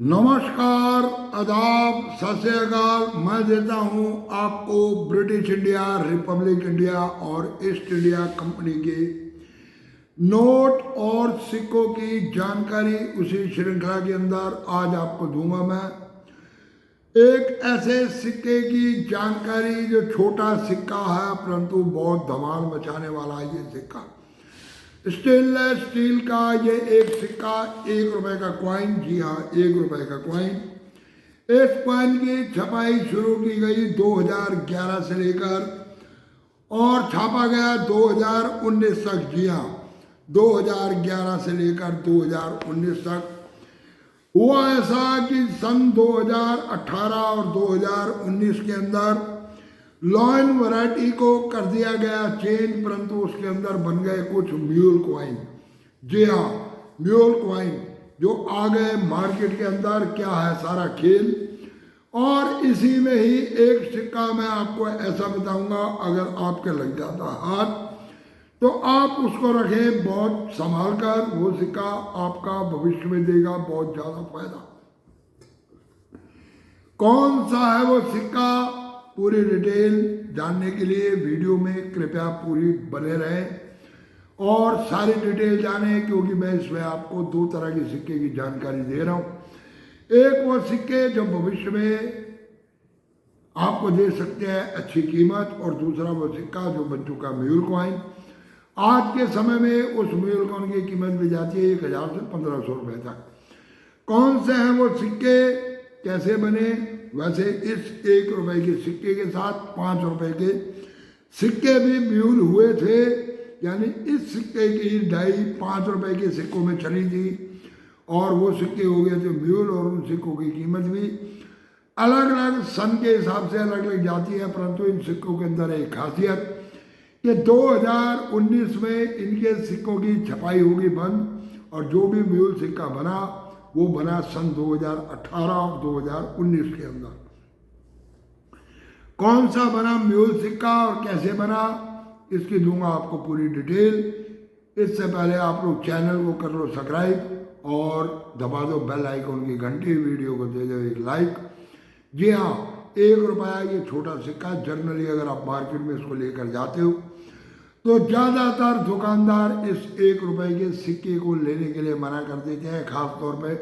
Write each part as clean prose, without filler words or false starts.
नमस्कार, आदाब, सत श्री अकाल। मैं देता हूं आपको ब्रिटिश इंडिया, रिपब्लिक इंडिया और ईस्ट इंडिया कंपनी के नोट और सिक्कों की जानकारी उसी श्रृंखला के अंदर आज आपको दूंगा। मैं एक ऐसे सिक्के की जानकारी जो छोटा सिक्का है परंतु बहुत धमाल मचाने वाला है। ये सिक्का स्टेनलेस स्टील का ये एक सिक्का, 1 रुपए का क्वाइन, जी हाँ 1 रुपए का क्वाइन। इस क्वाइन की छपाई शुरू की गई 2011 से लेकर और छापा गया 2019 तक। जी हाँ 2011 से लेकर 2019 तक। हुआ ऐसा कि सन 2018 और 2019 के अंदर लॉयन वैरायटी को कर दिया गया चेंज, परंतु उसके अंदर बन गए कुछ म्यूल क्वाइन। जी हाँ म्यूल क्वाइन जो आ गए मार्केट के अंदर। क्या है सारा खेल, और इसी में ही एक सिक्का मैं आपको ऐसा बताऊंगा, अगर आपके लग जाता हाथ तो आप उसको रखें बहुत संभाल कर। वो सिक्का आपका भविष्य में देगा बहुत ज्यादा फायदा। कौन सा है वो सिक्का, पूरी डिटेल जानने के लिए वीडियो में कृपया पूरी बने रहें और सारी डिटेल जानें, क्योंकि मैं इसमें आपको 2 तरह के सिक्के की जानकारी दे रहा हूं। एक वो सिक्के जो भविष्य में आपको दे सकते हैं अच्छी कीमत, और दूसरा वो सिक्का जो बन चुका म्यूल कॉइन। आज के समय में उस म्यूल कॉइन की कीमत भी जाती है 1000 से 1500 रुपए तक। कौन से हैं वो सिक्के, कैसे बने? वैसे इस 1 रुपए के सिक्के के साथ 5 रुपए के सिक्के भी म्यूल हुए थे, यानी इस सिक्के की डाई 5 रुपए के सिक्कों में चली थी और वो सिक्के हो गए थे म्यूल, और उन सिक्कों की कीमत भी अलग अलग सन के हिसाब से अलग अलग जाती है। परंतु इन सिक्कों के अंदर एक खासियत कि 2019 में इनके सिक्कों की छपाई होगी बंद, और जो भी म्यूल सिक्का बना वो बना सन 2018 और 2019 के अंदर। कौन सा बना म्यूल सिक्का और कैसे बना, इसकी दूंगा आपको पूरी डिटेल। इससे पहले आप लोग चैनल को कर लो सब्सक्राइब और दबा दो बेल आइकन की घंटी, वीडियो को दे दो एक लाइक। जी हाँ 1 रुपया ये छोटा सिक्का, जनरली अगर आप मार्केट में इसको लेकर जाते हो तो ज़्यादातर दुकानदार इस 1 रुपए के सिक्के को लेने के लिए मना कर देते हैं। खास तौर पे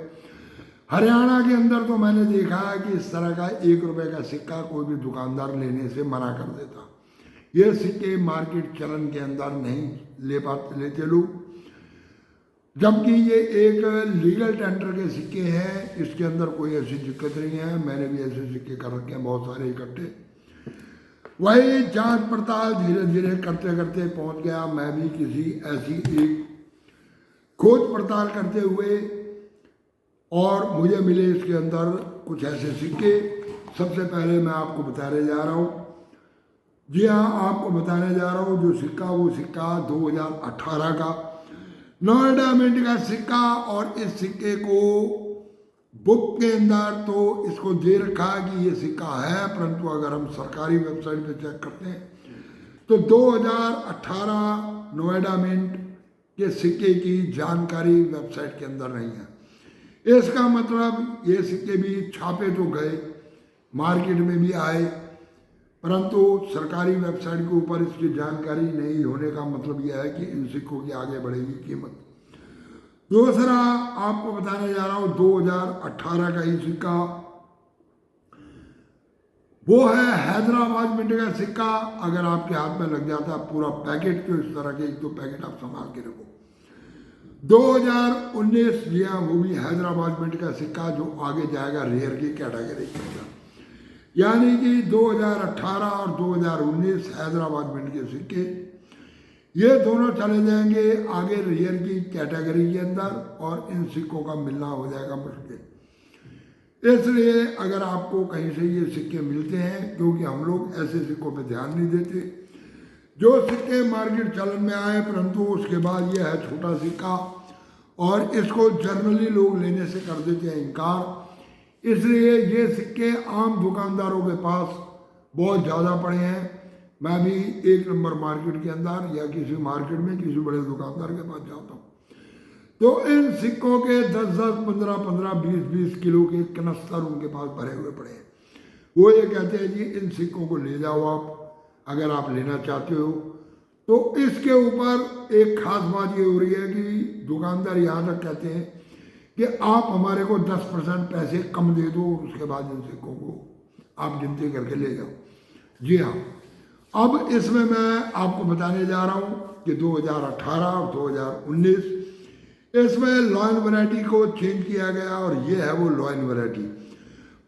हरियाणा के अंदर तो मैंने देखा है कि इस तरह का 1 रुपए का सिक्का कोई भी दुकानदार लेने से मना कर देता। ये सिक्के मार्केट चलन के अंदर नहीं लेते लोग, जबकि ये एक लीगल टेंडर के सिक्के हैं। इसके अंदर कोई ऐसी दिक्कत नहीं है। मैंने भी ऐसे सिक्के कर रखे हैं बहुत सारे इकट्ठे। वही जांच पड़ताल धीरे धीरे करते करते पहुंच गया मैं भी किसी ऐसी एक खोज पड़ताल करते हुए, और मुझे मिले इसके अंदर कुछ ऐसे सिक्के। सबसे पहले मैं आपको बताने जा रहा हूँ, जी हाँ आपको बताने जा रहा हूँ जो सिक्का, वो सिक्का 2018 का नोएडा मिंट का सिक्का। और इस सिक्के को बुक के अंदर तो इसको दे रखा है कि ये सिक्का है, परंतु अगर हम सरकारी वेबसाइट पे चेक करते हैं तो 2018 नोएडा मिंट के सिक्के की जानकारी वेबसाइट के अंदर नहीं है। इसका मतलब ये सिक्के भी छापे तो गए, मार्केट में भी आए, परंतु सरकारी वेबसाइट के ऊपर इसकी जानकारी नहीं होने का मतलब यह है कि इन सिक्कों की आगे बढ़ेगी कीमत। दूसरा आपको बताने जा रहा हूं 2018 का ही सिक्का, वो है हैदराबाद मिंट का सिक्का। अगर आपके हाथ में लग जाता है पूरा पैकेट, तो इस तरह के एक तो पैकेट आप संभाल के रखो। 2019 जी हाँ वो भी हैदराबाद मिंट का सिक्का जो आगे जाएगा रेयर की कैटेगरी के अंदर, यानी कि 2018 और 2019 हैदराबाद मिंट के सिक्के ये दोनों चले जाएंगे आगे रेयर की कैटेगरी के अंदर, और इन सिक्कों का मिलना हो जाएगा मुश्किल। इसलिए अगर आपको कहीं से ये सिक्के मिलते हैं, क्योंकि हम लोग ऐसे सिक्कों पे ध्यान नहीं देते, जो सिक्के मार्केट चलन में आए परंतु उसके बाद ये है छोटा सिक्का, और इसको जनरली लोग लेने से कर देते हैं इनकार। इसलिए ये सिक्के आम दुकानदारों के पास बहुत ज़्यादा पड़े हैं। मैं भी 1 नंबर मार्केट के अंदर या किसी मार्केट में किसी बड़े दुकानदार के पास जाता हूँ तो इन सिक्कों के 10-10, 15-15, 20-20 किलो के कनस्तर उनके पास भरे हुए पड़े हैं। वो ये कहते हैं जी इन सिक्कों को ले जाओ आप, अगर आप लेना चाहते हो। तो इसके ऊपर एक खास बात ये हो रही है कि दुकानदार यहाँ तक कहते हैं कि आप हमारे को 10% पैसे कम दे दो, उसके बाद इन सिक्कों को आप गिनती करके ले जाओ। जी हाँ, अब इसमें मैं आपको बताने जा रहा हूँ कि 2018 और 2019 इसमें लॉयन वैरायटी को चेंज किया गया और ये है वो लॉयन वैरायटी।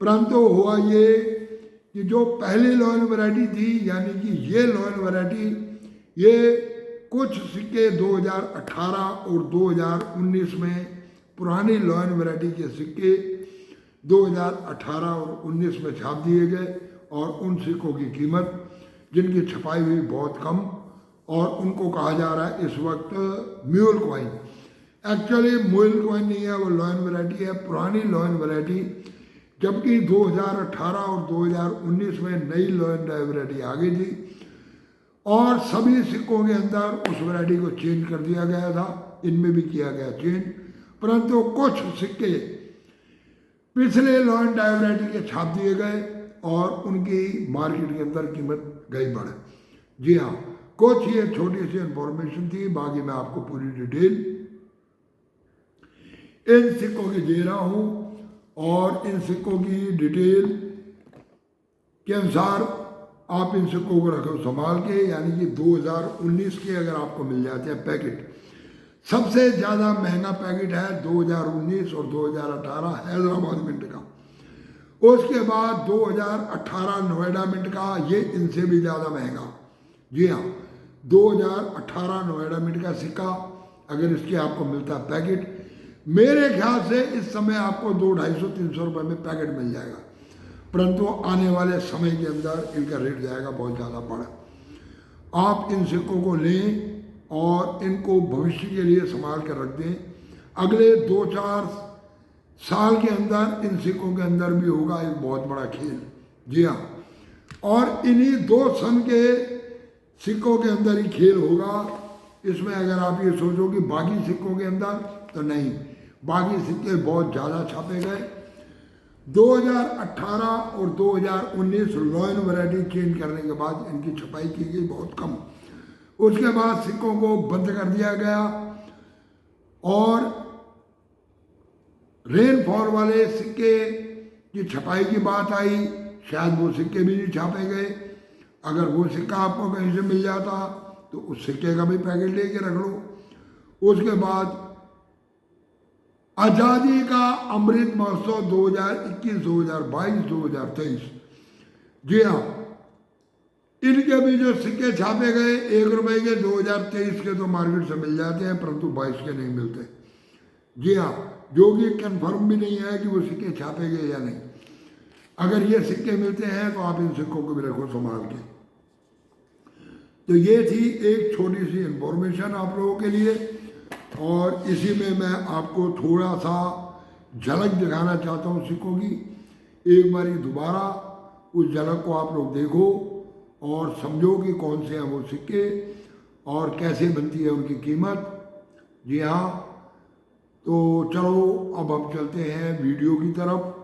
परंतु हुआ ये कि जो पहली लॉयन वैरायटी थी, यानी कि ये लॉयन वैरायटी, ये कुछ सिक्के 2018 और 2019 में पुरानी लॉयन वैरायटी के सिक्के 2018 और 19 में छाप दिए गए और उन सिक्कों की कीमत जिनकी छपाई हुई बहुत कम, और उनको कहा जा रहा है इस वक्त mule coin. Actually mule coin नहीं है, वो लॉयन वैरायटी है, पुरानी लॉयन वैरायटी। जबकि 2018 और 2019 में नई लॉयन वैरायटी आ गई थी और सभी सिक्कों के अंदर उस वैरायटी को चेंज कर दिया गया था, इनमें भी किया गया चेंज। परंतु कुछ सिक्के पिछले लॉयन वैरायटी के छाप दिए गए और उनकी मार्केट के अंदर कीमत गई बढ़। जी हाँ, कुछ ये छोटी सी इंफॉर्मेशन थी, बाकी मैं आपको पूरी डिटेल इन सिक्कों की दे रहा हूँ और इन सिक्कों की डिटेल के अनुसार आप इन सिक्कों को रखो संभाल के। यानी कि 2019 के अगर आपको मिल जाते हैं पैकेट, सबसे ज़्यादा महंगा पैकेट है 2019 और 2018 हैदराबाद मिंट का। उसके बाद 2018 नोएडा मिंट का, ये इनसे भी ज़्यादा महंगा। जी हाँ, 2018 नोएडा मिंट का सिक्का अगर इसके आपको मिलता है पैकेट, मेरे ख्याल से इस समय आपको 200-250-300 रुपये में पैकेट मिल जाएगा। परंतु आने वाले समय के अंदर इनका रेट जाएगा बहुत ज़्यादा बढ़। आप इन सिक्कों को लें और इनको भविष्य के लिए संभाल कर रख दें। अगले 2-4 साल के अंदर इन सिक्कों के अंदर भी होगा एक बहुत बड़ा खेल। जी हाँ, और इन्हीं 2 सन के सिक्कों के अंदर ही खेल होगा। इसमें अगर आप ये सोचो कि बाकी सिक्कों के अंदर, तो नहीं, बाकी सिक्के बहुत ज़्यादा छापे गए। 2018 और 2019 लॉयन वैरायटी चेंज करने के बाद इनकी छपाई की गई बहुत कम। उसके बाद सिक्कों को बंद कर दिया गया और रेनफॉल वाले सिक्के की छपाई की बात आई, शायद वो सिक्के भी नहीं छापे गए। अगर वो सिक्का आपको कहीं से मिल जाता तो उस सिक्के का भी पैकेट लेके रख लो। उसके बाद आज़ादी का अमृत महोत्सव 2021, 2022, 2023, जी हाँ, इनके भी जो सिक्के छापे गए 1 रुपए के 2023 के तो मार्केट से मिल जाते हैं, परंतु 22 के नहीं मिलते। जी हाँ, जो कि कंफर्म भी नहीं है कि वो सिक्के छापे गए या नहीं। अगर ये सिक्के मिलते हैं तो आप इन सिक्कों को भी रखो संभाल के। तो ये थी एक छोटी सी इंफॉर्मेशन आप लोगों के लिए, और इसी में मैं आपको थोड़ा सा झलक दिखाना चाहता हूँ सिक्कों की। एक बारी दोबारा उस झलक को आप लोग देखो और समझो कि कौन से हैं वो सिक्के और कैसे बनती है उनकी कीमत। जी हाँ, तो चलो अब हम चलते हैं वीडियो की तरफ।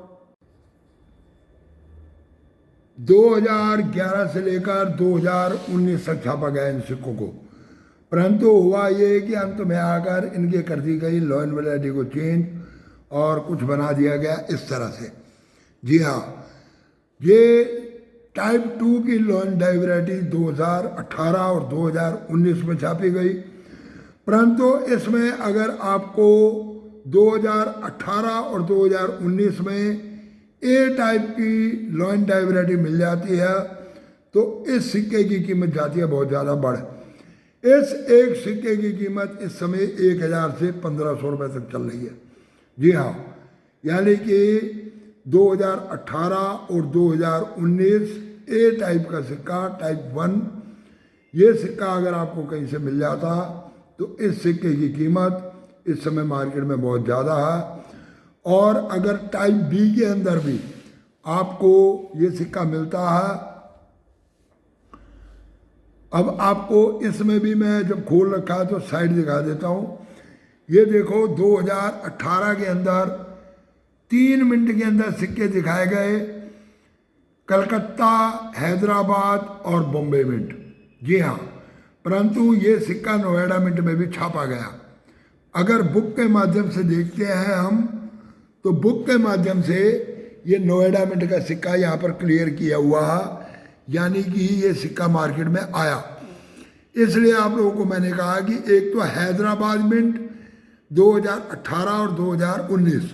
2011 से लेकर 2019 तक छापा गया इन सिक्कों को, परंतु हुआ ये कि अंत में आकर इनके कर दी गई लॉयन वैरायटी को चेंज और कुछ बना दिया गया इस तरह से। जी हाँ, ये टाइप 2 की लॉयन वैरायटी 2018 और 2019 में छापी गई, परंतु इसमें अगर आपको 2018 और 2019 में ए टाइप की लॉयन वैरायटी मिल जाती है तो इस सिक्के की कीमत जाती है बहुत ज़्यादा बढ़। इस एक सिक्के की कीमत इस समय 1000 से 1500 रुपये तक चल रही है। जी हाँ, यानी कि 2018 और 2019 ए टाइप का सिक्का, टाइप 1, ये सिक्का अगर आपको कहीं से मिल जाता तो इस सिक्के की कीमत इस समय मार्केट में बहुत ज़्यादा है। और अगर टाइप बी के अंदर भी आपको ये सिक्का मिलता है, अब आपको इसमें भी मैं जब खोल रखा है तो साइड दिखा देता हूँ। ये देखो 2018 के अंदर 3 मिनट के अंदर सिक्के दिखाए गए, कलकत्ता, हैदराबाद और बॉम्बे मिंट। जी हाँ, परंतु ये सिक्का नोएडा मिंट में भी छापा गया। अगर बुक के माध्यम से देखते हैं हम, तो बुक के माध्यम से ये नोएडा मिंट का सिक्का यहाँ पर क्लियर किया हुआ है, यानी कि ये सिक्का मार्केट में आया। इसलिए आप लोगों को मैंने कहा कि एक तो हैदराबाद मिंट 2018 और 2019,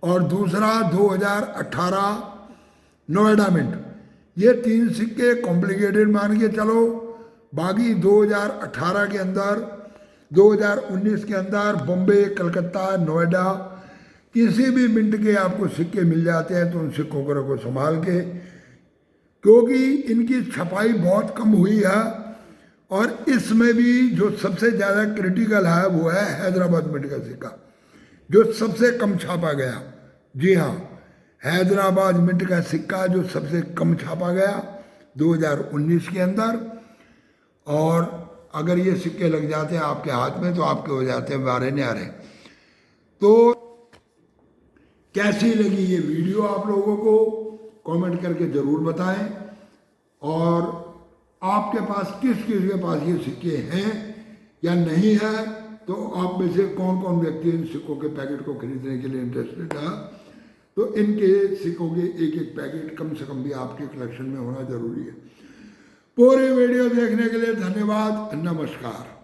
और दूसरा 2018 नोएडा मिंट। ये 3 सिक्के कॉम्प्लिकेटेड मान के चलो। बाकी 2018 के अंदर, 2019 के अंदर बॉम्बे, कलकत्ता, नोएडा किसी भी मिंट के आपको सिक्के मिल जाते हैं, तो उन सिक्कों को रखो संभाल के, क्योंकि इनकी छपाई बहुत कम हुई है। और इसमें भी जो सबसे ज़्यादा क्रिटिकल है वो है हैदराबाद मिंट का सिक्का, जो सबसे कम छापा गया। जी हाँ, हैदराबाद मिंट का सिक्का जो सबसे कम छापा गया 2019 के अंदर। और अगर ये सिक्के लग जाते हैं आपके हाथ में, तो आपके हो जाते हैं बारे न्यारे। तो कैसी लगी ये वीडियो आप लोगों को कमेंट करके ज़रूर बताएं। और आपके पास किस किस के पास ये सिक्के हैं या नहीं है, तो आप में से कौन कौन व्यक्ति इन सिक्कों के पैकेट को खरीदने के लिए इंटरेस्टेड है, तो इनके सिक्कों के एक एक पैकेट कम से कम भी आपके कलेक्शन में होना जरूरी है। पूरी वीडियो देखने के लिए धन्यवाद, नमस्कार।